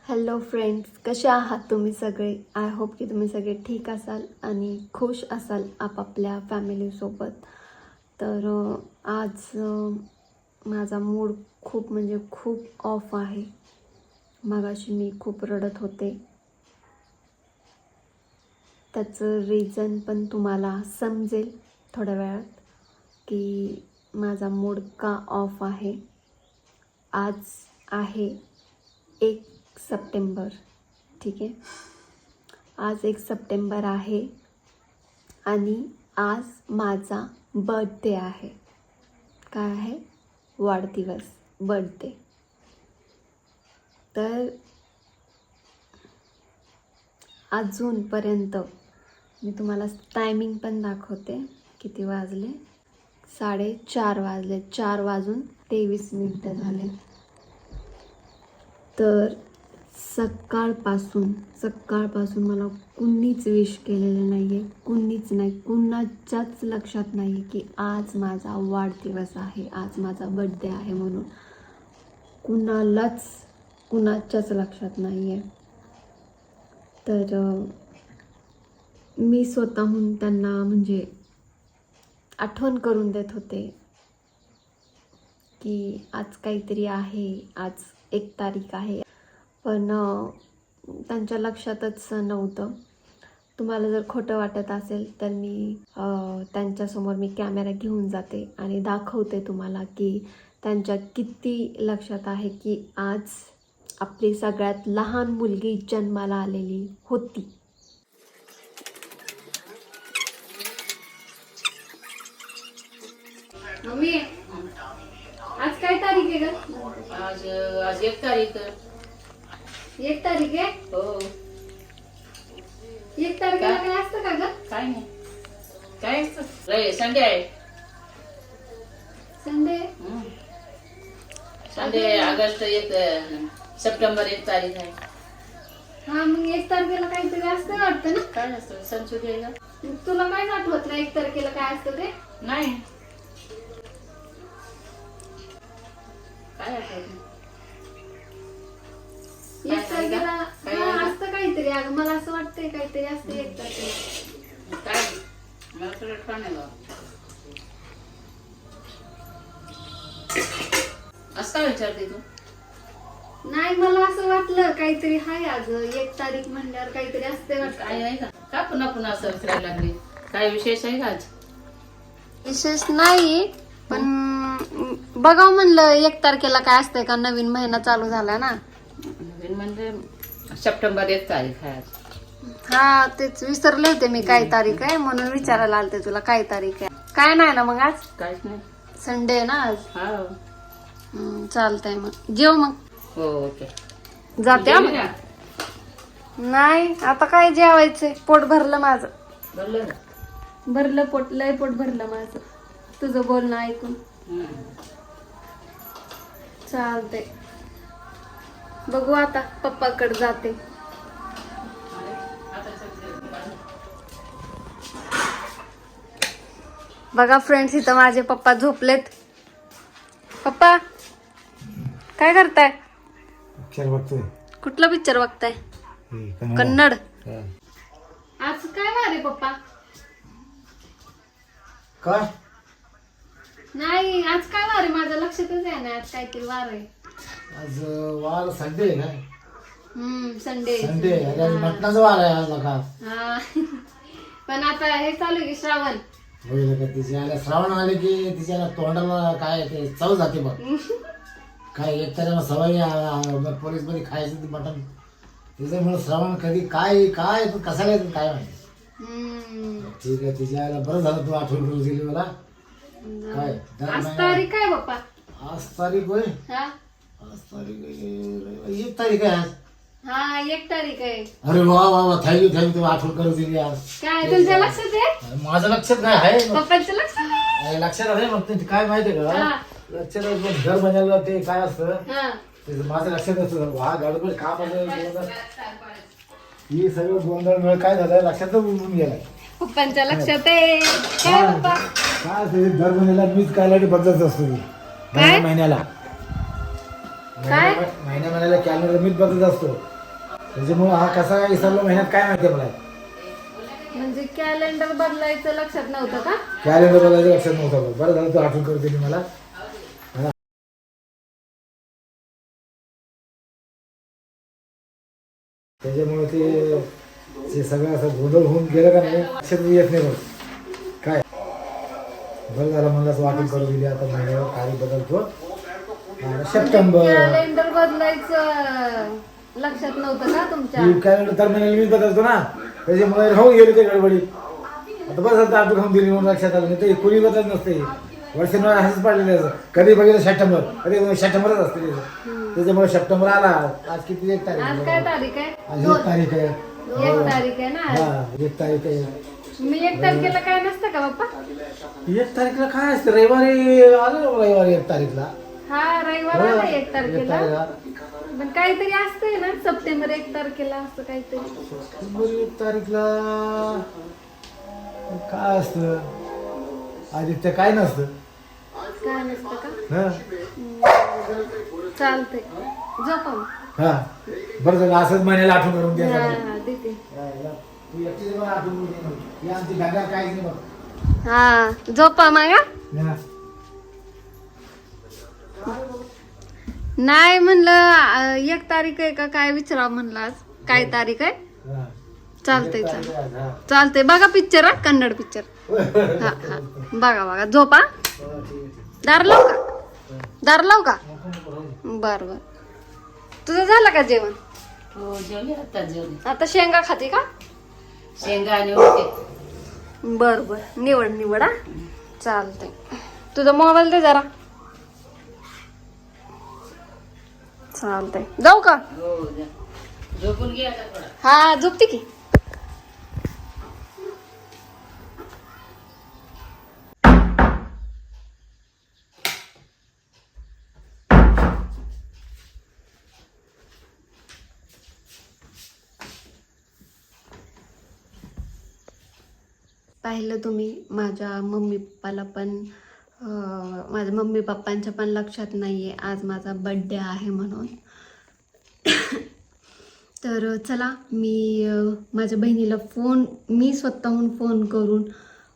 Hello friends, कसे आहात तुम्ही सगळे? आय होप की तुम्ही सगळे ठीक असाल आणि खुश असाल आपापल्या फॅमिलीसोबत. तर आज माझा मूड खूप ऑफ आहे. मगाशी मी खूप रडत होते. त्याचं रिझन पण तुम्हाला समजेल थोड्या वेळात की माझा मूड का ऑफ आहे. आज आहे 1 सप्टेंबर, ठीक आहे. आज 1 सप्टेंबर आहे आणि आज माझा बर्थडे आहे. काय आहे? वाढदिवस, बर्थडे. तर अजूनपर्यंत मी तुम्हाला टायमिंग पण दाखवते. किती वाजले? 4:30 वाजले. 4:23 झाले. तर सकाळपासून मला कुणीच विश केलेलं नाही आहे. कुणीच नाही, कुणाच्याच लक्षात नाही आहे की आज माझा वाढदिवस आहे, आज माझा बर्थडे आहे म्हणून. कुणाच्याच लक्षात नाही आहे. तर मी स्वतःहून त्यांना आठवण करून देत होते की आज काहीतरी आहे, आज 1 तारीख आहे. पण त्यांच्या लक्षातच नव्हतं. तुम्हाला जर खोटं वाटत असेल तर मी त्यांच्यासमोर कॅमेरा घेऊन जाते आणि दाखवते तुम्हाला की त्यांच्या किती लक्षात आहे की आज आपली सगळ्यात लहान मुलगी जन्माला आलेली होती. मम्मी, आज काय तारीख आहे ग? आज 1 तारीख. 1 तारीख आहे? हो. 1 तारखेला काय असतं का ग? काय नाही. काय असतं? संडे आहे. संडे? संडे. ऑगस्ट 1 सप्टेंबर 1 तारीख आहे. हा, मग 1 तारखेला काहीतरी असतं वाटतं ना? काय असतं? संचुरी आहे का? तुला काय आठवत नाही 1 तारखेला काय असतं ते? नाही. काय आठवत? 1 तारखेला असतं काहीतरी. अगं मला असं वाटतंय काहीतरी असतं 1 तारखेला. काय? मला तुला आठवण नाही बा. असं काय विचारते तू? नाही, मला असं वाटलं काहीतरी हाय आज 1 तारीख म्हणल्यावर काहीतरी असते वाटतं. काय आहे का? का पुन्हा असं विचारायला लागली? काय विशेष आहे का आज? विशेष नाही, पण बघाव म्हणलं 1 तारखेला काय असतंय का. नवीन महिना चालू झाला ना. नवीन म्हणजे सप्टेंबर 1 तारीख आहे आज. हा, तेच विसरले होते मी काय तारीख आहे म्हणून विचारायला आलते तुला काय तारीख आहे. काय नाही ना मग आज? काहीच नाही. संडे आहे ना आज. हो. चालतंय मग. जेव मग. हो, ओके. जाते हा मग. नाही, आता काय जेवायचंय. पोट भरलं माझं. भरलं? भरलं पोट, लय पोट भरलं माझं तुझं बोलणं ऐकून. चालतंय, बघू आता. पप्पाकडे जाते. बघा फ्रेंड्स, इथं माझे पप्पा झोपलेत. पप्पा काय करताय? पिक्चर बघतोय. कुठला पिक्चर बघताय? कन्नड. आज काय वार आहे पप्पा? काय? नाही, आज काय वार आहे? माझं लक्षातच आहे ना. आज काहीतरी वार आहे. आज वार संडे आहे काय? संडे. संडे आहे. आज मटणाचा वार आहे आज नका. हा. पण आता हे चालू आहे की श्रावण. होईल का? तिच्या श्रावण आले की तिच्या तोंडाला काय ते चव जाते बघ. काय एक तर सवय पोलीस मध्ये खायचं ते मटण. त्याच्यामुळे श्रावण कधी काय काय कसा काय काय माहिती. ठीक आहे, तिच्या बरं झालं तू आठवण करून दिली मला. काय आज तारीख काय पप्पा? आज तारीख होय. आज तारीख 1 तारीख आहे आज. हा, 1 तारीख आहे. अरे वा वा वा, थँक्यू तू आठवण करून दिली आज. काय तुमच्या लक्षात आहे? माझं लक्षात नाही आहे. पप्पांच्या लक्षात आहे. लक्षात आहे मग ते काय माहितीये का? लक्षात आहे पण घर बनायला ते काय असतं ते माझं लक्षात असतं. हा गडबड काम ही सगळं गोंधळ काय झालं लक्षातच उडून गेलाय. पप्पांच्या लक्षात आहे. काय पप्पा? काय असते दर महिन्याला मीच कायला बदलत असतो. महिन्याला काय? महिन्याला कॅलेंडर मीच बदलत असतो. त्याच्यामुळे हा कसा काय विसरलो महिन्यात काय माहिती मला. म्हणजे कॅलेंडर बदलायचं लक्षात नव्हतं का? कॅलेंडर बघायचं लक्षात नव्हतं. बरं झालं तू आठवण करून दिली मला. हा. त्याच्यामुळे ते सगळं असं गोंधळ होऊन गेलं का नाही लक्षात येत नाही बघ काय. बरं झालं मला असं आठवण करून दिली. आता महिन्यावर तारीख बदलतो. सप्टेंबर कॅलेंडर बदलायचं लक्षात नव्हतं का तुमच्या? कॅलेंडर तर महिन्याला मी बदलतो ना. त्याच्यामुळे राहून गेले ते गडबडी. आता बरं झालं आठवण खाऊन दिली म्हणून लक्षात आलं. नाही तर कोणी बदलत नसते. वर्षांवर असंच पाडलेलं असं. कधी बघितलं सप्टेंबर, कधी सप्टेंबरच असते त्याचं. त्याच्यामुळे सप्टेंबर आला. आज किती 1 तारीख आज काय तारीख आहे? आज 1 तारीख आहे. 1 तारीख आहे ना आज? हा 1 तारीख आहे. मी 1 तारखेला काय नसतं का बाप्पा? 1 तारीखला काय असतं? रविवारी आलो रविवारी 1 तारीखला. हा रविवार हो, आला 1 तारखेला. 1 तारीखला. पण काहीतरी असतंय ना सप्टेंबर 1 तारखेला असं काहीतरी. सप्टेंबर 1 तारीखला काय असतं? आदित्य काय नसतं. काय नसतं का? हा चालतंय झोपा मग. हा बरं झालं असंच महिन्याला आठवण करून हा द्यायचं. हा देते. तू एकटीच मला आठवण करून दे. ही आमची गंगा काहीच नाही बघ. हा झोपा मग हा. हा. नाही म्हणलं 1 तारीख आहे का काय विचारा म्हणलं आज काय तारीख आहे. हा. चालतंय एक चालतंय तारीख आहे, हा. चालतंय बघा पिक्चर हा कन्नड पिक्चर. हा हा बघा बघा झोपा. हो, ठीक आहे. दार लावू का? दार लावू का? बर बर. तुझं झालं का जेवण? हो जेवली आता जेवली. आता शेंगा खाते का? शेंगा आणि उडते. बर बर निवड निवड हा. चालतंय. तुझा मोबाईल दे जरा. चालतंय जाऊ का? हो जा. झोपून घे आता थोडा. हा झोपते की. पाहिलं तुम्ही माझ्या मम्मी पप्पाला पण माझ्या मम्मी पप्पांच्या पण लक्षात नाही आहे आज माझा बड्डे आहे म्हणून. तर चला मी माझ्या बहिणीला मी स्वतःहून फोन करून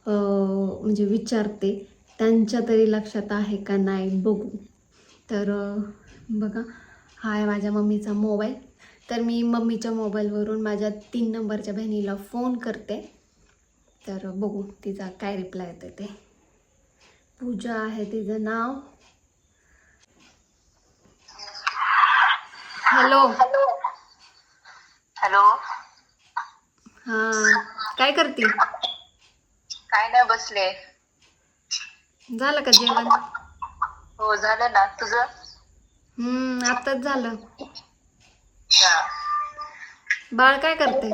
म्हणजे विचारते त्यांच्या तरी लक्षात आहे का नाही बघू. तर बघा हा आहे माझ्या मम्मीचा मोबाईल. तर मी मम्मीच्या मोबाईलवरून माझ्या 3 नंबरच्या बहिणीला फोन करते. तर बघू तिचा काय रिप्लाय येते ते. पूजा आहे तिचं नाव. Hello hello. हां काय करते? काय नाही बसले. झालं का जेवण? हो झालं ना तुझं? आत्ताच झालं. हा. बाळ काय करते?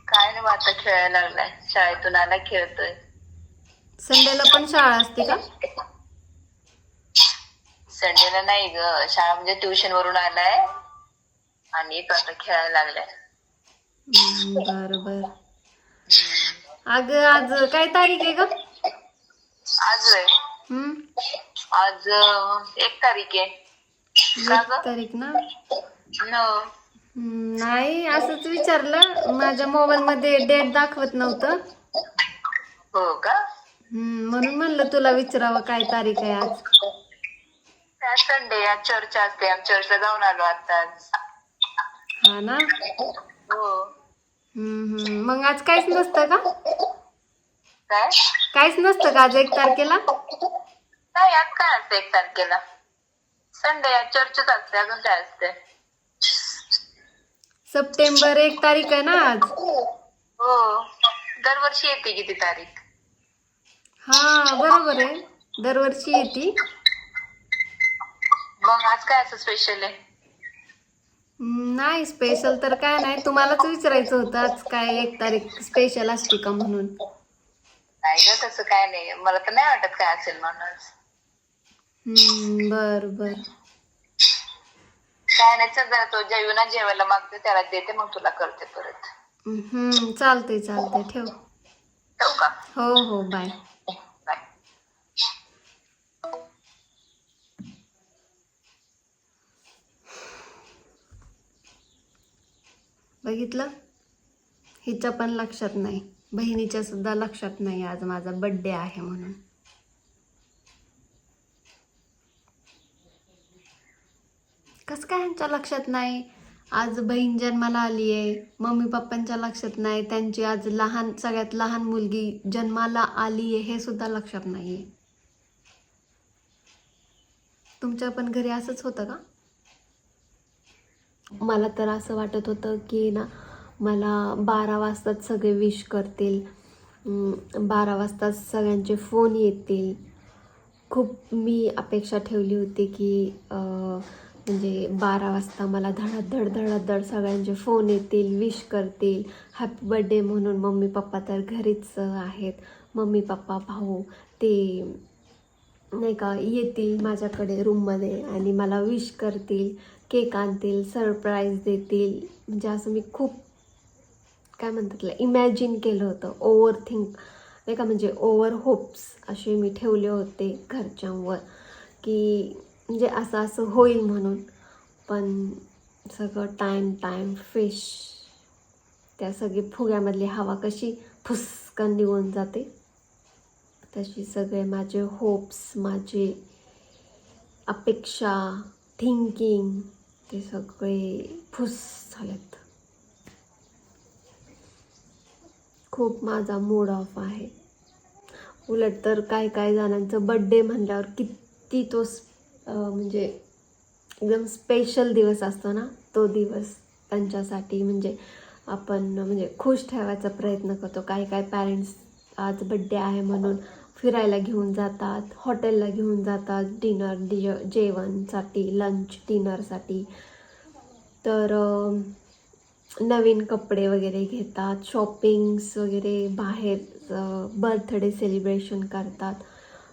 काय नाही आता खेळायला लागलाय. शाळेतून आला खेळतोय. संडेला पण शाळा असते का? संडेला नाही ग. शाळा म्हणजे ट्युशन वरून आलाय आणि तो आता खेळायला लागलाय. बरं बरं. अगं आज काय तारीख आहे ग? आज आहे. आज 1 तारीख आहे. का 1 ग? तारीख ना? No. नाही असंच विचारलं. माझ्या मोबाईल मध्ये डेट दाखवत नव्हतं. हो का? म्हणून म्हणलं तुला विचारावं काय तारीख आहे आज. संडे आज चर्च असते. आम्ही चर्चला जाऊन आलो आताच. हा ना. हो. मग आज काहीच नसतं का? काय? काहीच नसतं का आज 1 तारखेला? नाही आज काय असते 1 तारखेला? संडे आज चर्चच असते. अजून काय असते? सप्टेंबर 1 तारीख आहे ना आज. हो दरवर्षी येते की ती तारीख. हा बरोबर आहे दरवर्षी येते. मग आज काय असं स्पेशल आहे? नाही स्पेशल तर काय नाही. तुम्हालाच विचारायचं होतं आज काय 1 तारीख स्पेशल असते का म्हणून. नाही ग तसं काय नाही. मला तर नाही वाटत काय असेल म्हणून. बर बर. काय नाही चल जरा तो जेवणा जेवायला मागते त्याला देते मग तुला करते परत. चालतंय चालतंय ठेव. ठेवू का? हो हो बाय. बाय. बघितलं, हिच्या पण लक्षात नाही, बहिणीच्या सुद्धा लक्षात नाही आज माझा बर्थडे आहे म्हणून. कसं काय ह्यांच्या लक्षात नाही? आज बहीण जन्माला आली आहे, मम्मी पप्पांच्या लक्षात नाही, त्यांची आज सगळ्यात लहान मुलगी जन्माला आली आहे हे सुद्धा लक्षात नाही आहे. तुमच्या पण घरी असंच होतं का? मला तर असं वाटत होतं की ना, मला 12 वाजताच सगळे विश करतील, 12 वाजताच सगळ्यांचे फोन येतील. खूप मी अपेक्षा ठेवली होती की म्हणजे 12 वाजता मला धडाधड धडाधड सगळ्यांचे फोन येतील, विश करतील, हॅपी बर्थडे म्हणून. मम्मी पप्पा तर घरीच आहेत, मम्मी पप्पा भाऊ ते नाही का येतील माझ्याकडे रूममध्ये आणि मला विश करतील, केक आणतील, सरप्राईज देतील. म्हणजे असं मी खूप काय म्हणतात इमॅजिन केलं होतं, ओव्हर थिंक नाही का, म्हणजे ओव्हर होप्स असे मी ठेवले होते घरच्यांवर की म्हणजे असं असं होईल म्हणून. पण सगळं टाईम फिश, त्या सगळी फुग्यामधली हवा कशी फुसकन निघून जाते, तशी सगळे माझे होप्स, माझे अपेक्षा, थिंकिंग ते सगळे फुस झालेत. खूप माझा मूड ऑफ आहे. उलट तर काय जणांचं बड्डे म्हणल्यावर किती तो म्हणजे एकदम स्पेशल दिवस असतो ना, तो दिवस त्यांच्यासाठी म्हणजे आपण म्हणजे खुश ठेवायचा प्रयत्न करतो. काही पॅरेंट्स आज बड्डे आहे म्हणून फिरायला घेऊन जातात, हॉटेलला घेऊन जातात, जेवणसाठी, लंच डिनरसाठी. तर नवीन कपडे वगैरे घेतात, शॉपिंग्स वगैरे, बाहेर बर्थडे सेलिब्रेशन करतात,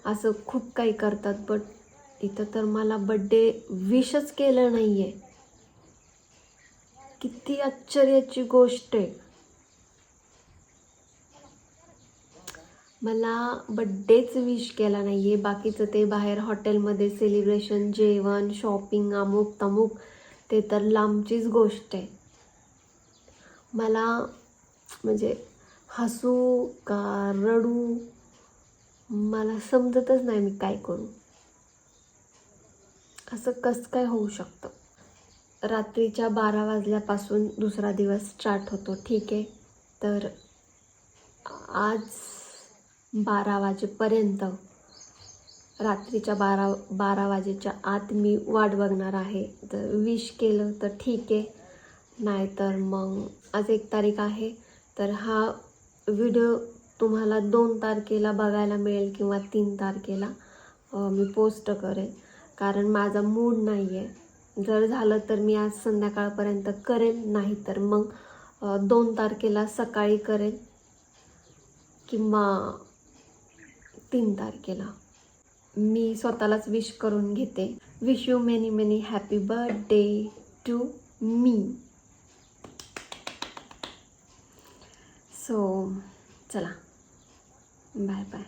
असं खूप काही करतात. बट इथं तर मला बड्डे विशच केलं नाही आहे. किती आश्चर्याची गोष्ट आहे. मला बड्डेच विश केला नाही आहे. बाकीचं ते बाहेर हॉटेलमध्ये सेलिब्रेशन, जेवण, शॉपिंग, अमुक तमुक ते तर लांबचीच गोष्ट आहे. मला म्हणजे हसू का रडू मला समजतच नाही मी काय करू. असं कसं काय होऊ शकतं? रात्रीच्या 12 वाजल्यापासून दुसरा दिवस स्टार्ट होतो, ठीक आहे. तर आज 12 वाजेपर्यंत, रात्रीच्या 12 वाजेच्या आत मी वाट बघणार आहे. तर विश केलं तर ठीक आहे, नाहीतर मग आज 1 तारीख आहे, तर हा व्हिडिओ तुम्हाला 2 तारखेला बघायला मिळेल किंवा 3 तारखेला मी पोस्ट करेन, कारण माझा मूड नाही आहे. जर झालं तर मी आज संध्याकाळपर्यंत करेन, नाही तर मग 2 तारखेला सकाळी करेन किंवा 3 तारखेला. मी स्वतःलाच विश करून घेते. Wish you many many happy birthday to me. So चला, बाय बाय.